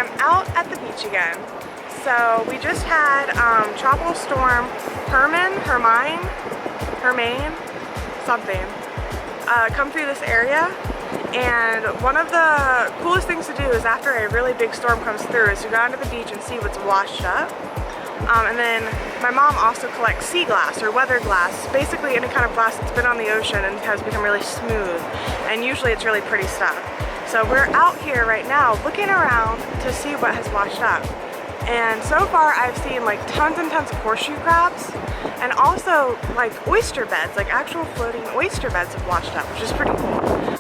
am out at the beach again. So we just had Tropical Storm Hermine, something, come through this area. And one of the coolest things to do is after a really big storm comes through is to go onto the beach and see what's washed up. And then my mom also collects sea glass or weather glass, basically any kind of glass that's been on the ocean and has become really smooth. And usually it's really pretty stuff. So we're out here right now looking around to see what has washed up. And so far I've seen like tons and tons of horseshoe crabs and also like oyster beds, like actual floating oyster beds have washed up, which is pretty cool.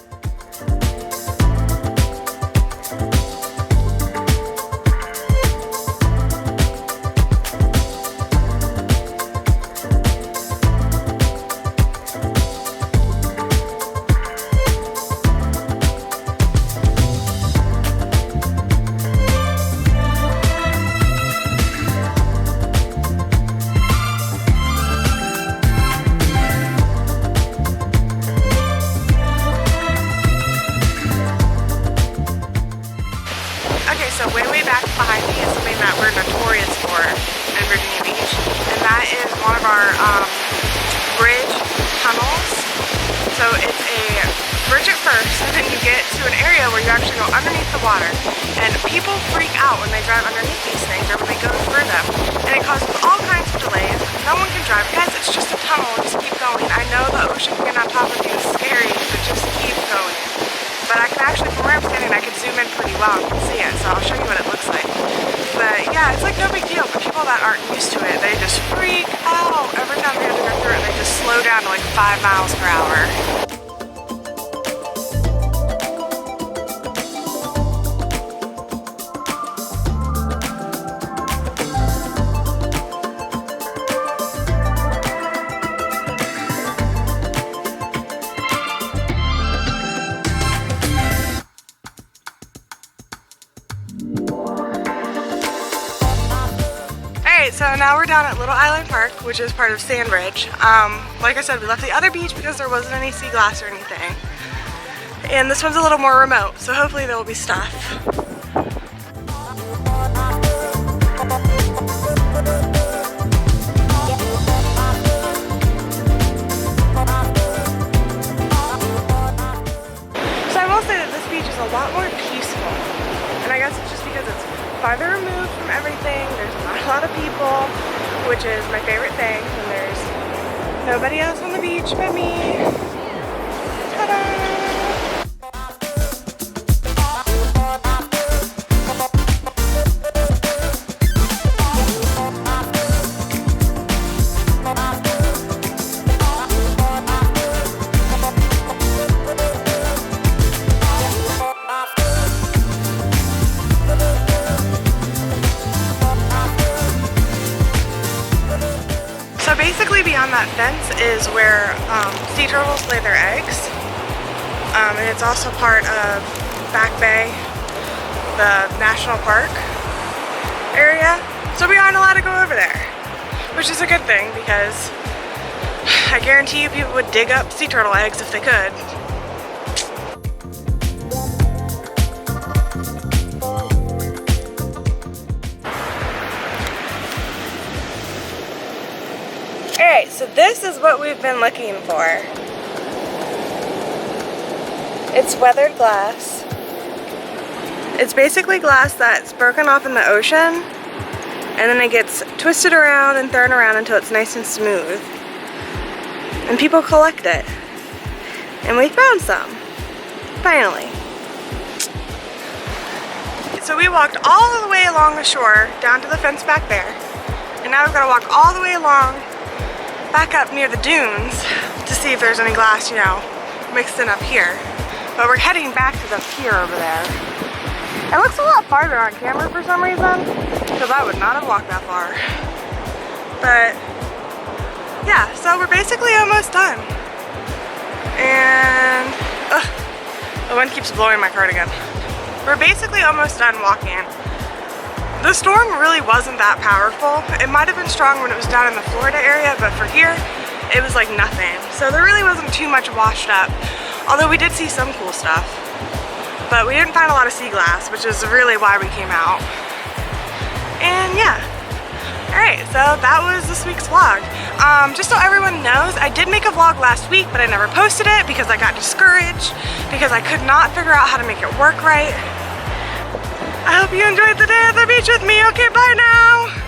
So way back behind me is something that we're notorious for in Virginia Beach, and that is one of our bridge tunnels. So it's a bridge at first, and then you get to an area where you actually go underneath the water, and people freak out when they drive underneath these things or when they go through them, and it causes all kinds of delays. No one can drive. Guys, it's just a tunnel, just keep going. I know the ocean getting on top of you is scary, but just keep going. But I can actually, from where I'm standing, I can zoom in pretty well and can see it, so I'll show you what it looks like. But yeah, it's like no big deal, but people that aren't used to it, they just freak out every time they have to go through it. They just slow down to like 5 miles per hour. So now we're down at Little Island Park, which is part of Sandbridge. Like I said, we left the other beach because there wasn't any sea glass or anything. And this one's a little more remote, so hopefully there will be stuff. So I will say that this beach is a lot more peaceful. And I guess it's just because it's farther removed from everything. There's not a lot of people, which is my favorite thing. And there's nobody else on the beach but me. Ta-da! So basically beyond that fence is where sea turtles lay their eggs, and it's also part of Back Bay, the national park area, so we aren't allowed to go over there, which is a good thing because I guarantee you people would dig up sea turtle eggs if they could. Alright, so this is what we've been looking for. It's weathered glass. It's basically glass that's broken off in the ocean, and then it gets twisted around and thrown around until it's nice and smooth. And people collect it. And we found some. Finally. So we walked all the way along the shore, down to the fence back there. And now we've got to walk all the way along back up near the dunes to see if there's any glass, you know, mixed in up here. But we're heading back to the pier over there. It looks a lot farther on camera for some reason, because I would not have walked that far. But yeah, so we're basically almost done. And the wind keeps blowing my cardigan. We're basically almost done walking. The storm really wasn't that powerful. It might have been strong when it was down in the Florida area, but for here, it was like nothing. So there really wasn't too much washed up, although we did see some cool stuff. but we didn't find a lot of sea glass, which is really why we came out. And yeah. Alright, so that was this week's vlog. Just so everyone knows, I did make a vlog last week, but I never posted it because I got discouraged because I could not figure out how to make it work right. I hope you enjoyed the day at the beach with me. Okay, bye now.